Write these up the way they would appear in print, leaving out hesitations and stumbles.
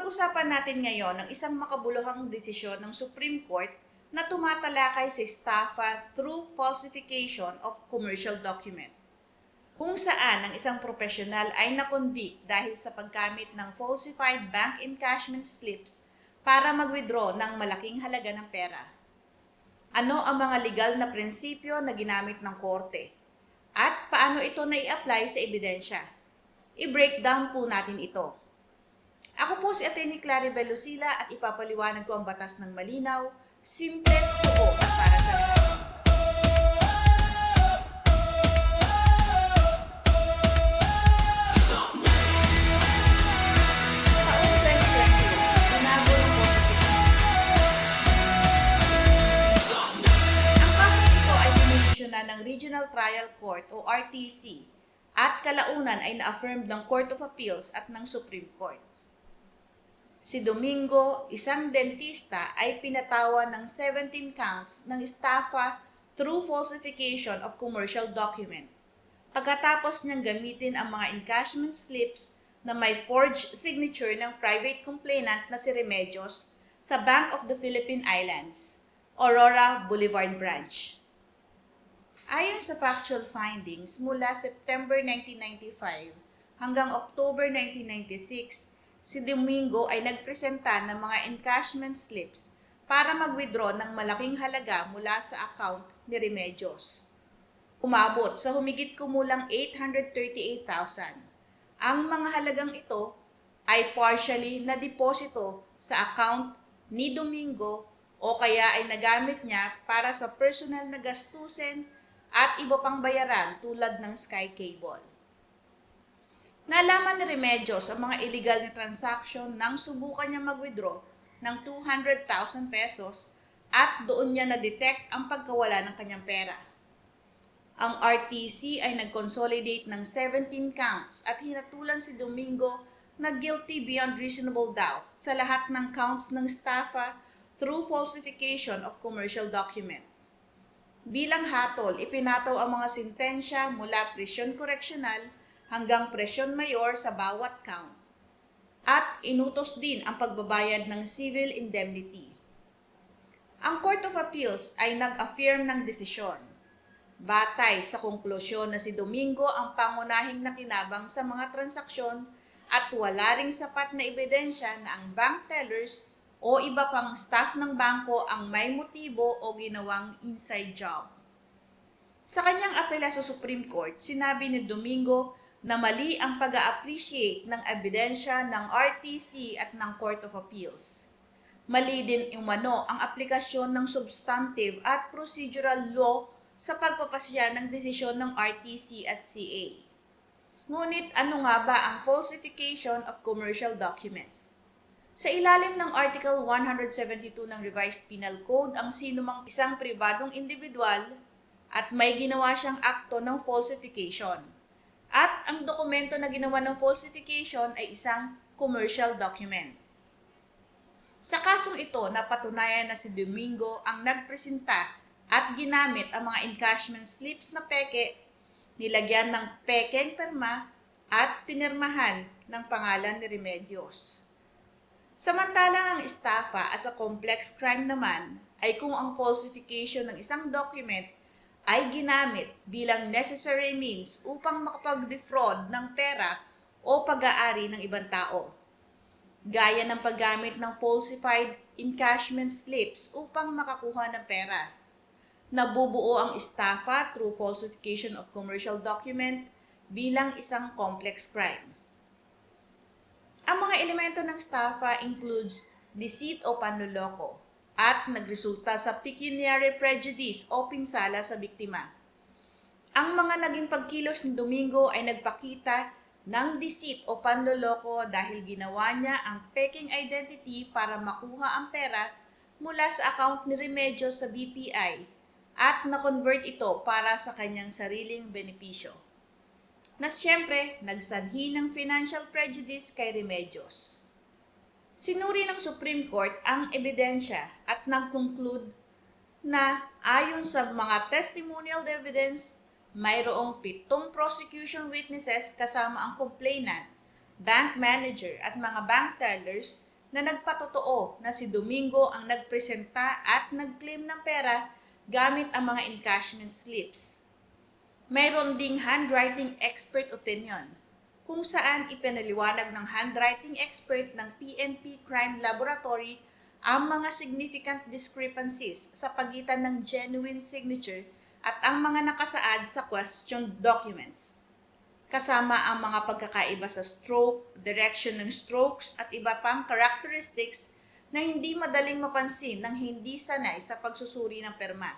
Pag-usapan natin ngayon ang isang makabuluhang desisyon ng Supreme Court na tumatalakay sa estafa through falsification of commercial document, kung saan ang isang profesional ay nakonvict dahil sa paggamit ng falsified bank encashment slips para mag-withdraw ng malaking halaga ng pera. Ano ang mga legal na prinsipyo na ginamit ng korte? At paano ito na-i-apply sa ebidensya? I-breakdown po natin ito. Ako po si Atty. Claribel Lucila at ipapaliwanag ko ang batas ng malinaw, simple, totoo at para sa lahat. Taong 2020, binago ng Korte Suprema. Ang kasong ito ay dinesisyonan ng Regional Trial Court o RTC at kalaunan ay na-affirmed ng Court of Appeals at ng Supreme Court. Si Domingo, isang dentista, ay pinatawan ng 17 counts ng estafa through falsification of commercial document. Pagkatapos niyang gamitin ang mga encashment slips na may forged signature ng private complainant na si Remedios sa Bank of the Philippine Islands, Aurora Boulevard Branch. Ayon sa factual findings, mula September 1995 hanggang October 1996, si Domingo ay nagpresenta ng mga encashment slips para mag-withdraw ng malaking halaga mula sa account ni Remedios. Umabot sa humigit kumulang 838,000. Ang mga halagang ito ay partially na deposito sa account ni Domingo o kaya ay nagamit niya para sa personal na gastusin at iba pang bayaran tulad ng Sky Cable. Nalaman ni Remedios ang mga illegal na transaction nang subukan niya mag-withdraw ng 200,000 pesos at doon niya na-detect ang pagkawala ng kanyang pera. Ang RTC ay nag-consolidate ng 17 counts at hinatulan si Domingo na guilty beyond reasonable doubt sa lahat ng counts ng estafa through falsification of commercial document. Bilang hatol, ipinataw ang mga sentensya mula prisyon koreksyonal hanggang presyon mayor sa bawat count. At inutos din ang pagbabayad ng civil indemnity. Ang Court of Appeals ay nag-affirm ng desisyon. Batay sa konklusyon na si Domingo ang pangunahing nakinabang sa mga transaksyon at wala ring sapat na ebidensya na ang bank tellers o iba pang staff ng bangko ang may motibo o ginawang inside job. Sa kanyang apela sa Supreme Court, sinabi ni Domingo na mali ang pag-a-appreciate ng ebidensya ng RTC at ng Court of Appeals. Mali din umano ang aplikasyon ng substantive at procedural law sa pagpapasya ng desisyon ng RTC at CA. Ngunit ano nga ba ang falsification of commercial documents? Sa ilalim ng Article 172 ng Revised Penal Code, ang sinumang isang pribadong individual at may ginawa siyang akto ng falsification. At ang dokumento na ginawa ng falsification ay isang commercial document. Sa kasong ito, napatunayan na si Domingo ang nagpresenta at ginamit ang mga encashment slips na peke, nilagyan ng pekeng perma at pinirmahan ng pangalan ni Remedios. Samantalang ang estafa as a complex crime naman ay kung ang falsification ng isang document ay ginamit bilang necessary means upang makapag-defraud ng pera o pag-aari ng ibang tao. Gaya ng paggamit ng falsified encashment slips upang makakuha ng pera. Nabubuo ang estafa through falsification of commercial document bilang isang complex crime. Ang mga elemento ng estafa includes deceit o panloloko at nagresulta sa pecuniary prejudice o pinsala sa biktima. Ang mga naging pagkilos ni Domingo ay nagpakita ng deceit o panloloko dahil ginawa niya ang peking identity para makuha ang pera mula sa account ni Remedios sa BPI at na-convert ito para sa kanyang sariling benepisyo. Na siyempre, nagsanhi ng financial prejudice kay Remedios. Sinuri ng Supreme Court ang ebidensya at nag-conclude na ayon sa mga testimonial evidence, mayroong 7 prosecution witnesses kasama ang complainant, bank manager at mga bank tellers na nagpatotoo na si Domingo ang nagpresenta at nag-claim ng pera gamit ang mga encashment slips. Mayroon ding handwriting expert opinion kung saan ipinaliwanag ng handwriting expert ng PNP Crime Laboratory ang mga significant discrepancies sa pagitan ng genuine signature at ang mga nakasaad sa questioned documents, kasama ang mga pagkakaiba sa stroke, direction ng strokes at iba pang characteristics na hindi madaling mapansin ng hindi sanay sa pagsusuri ng perma.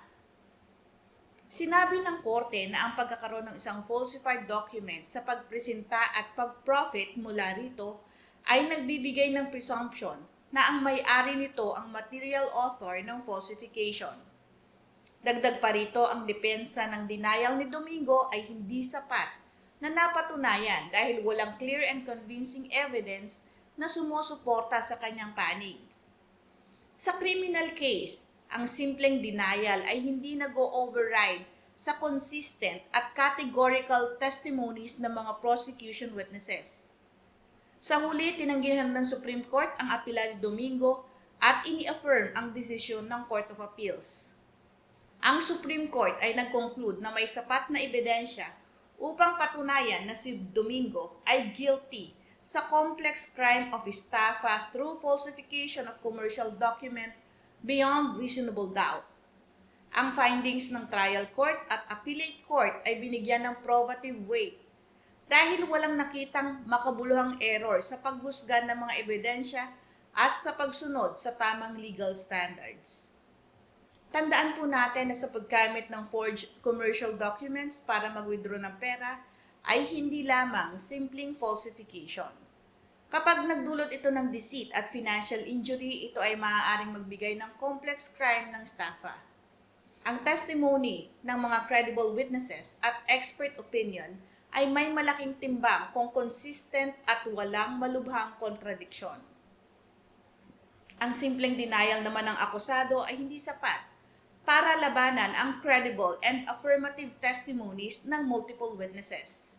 Sinabi ng korte na ang pagkakaroon ng isang falsified document sa pagpresenta at pag-profit mula rito ay nagbibigay ng presumption na ang may-ari nito ang material author ng falsification. Dagdag pa rito, ang depensa ng denial ni Domingo ay hindi sapat na napatunayan dahil walang clear and convincing evidence na sumusuporta sa kanyang panig. Sa criminal case, ang simpleng denial ay hindi nag-o-override sa consistent at categorical testimonies ng mga prosecution witnesses. Sa huli, tinanggihan ng Supreme Court ang apela ni Domingo at ini-affirm ang desisyon ng Court of Appeals. Ang Supreme Court ay nag-conclude na may sapat na ebidensya upang patunayan na si Domingo ay guilty sa complex crime of estafa through falsification of commercial document beyond reasonable doubt. Ang findings ng trial court at appellate court ay binigyan ng probative weight dahil walang nakitang makabuluhang error sa paghusga ng mga ebidensya at sa pagsunod sa tamang legal standards. Tandaan po natin na sa paggamit ng forged commercial documents para mag-withdraw ng pera ay hindi lamang simpleng falsification. Kapag nagdulot ito ng deceit at financial injury, ito ay maaaring magbigay ng complex crime ng estafa. Ang testimony ng mga credible witnesses at expert opinion ay may malaking timbang kung consistent at walang malubhang kontradiksyon. Ang simpleng denial naman ng akusado ay hindi sapat para labanan ang credible and affirmative testimonies ng multiple witnesses.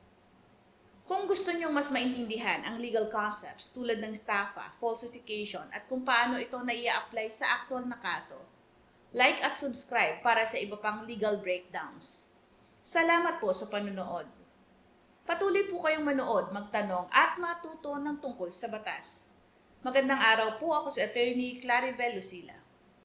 Kung gusto nyo mas maintindihan ang legal concepts tulad ng estafa, falsification at kung paano ito nai-apply sa aktual na kaso, like at subscribe para sa iba pang legal breakdowns. Salamat po sa panonood. Patuloy po kayong manood, magtanong at matuto ng tungkol sa batas. Magandang araw po, ako si Attorney Claribel Lucila.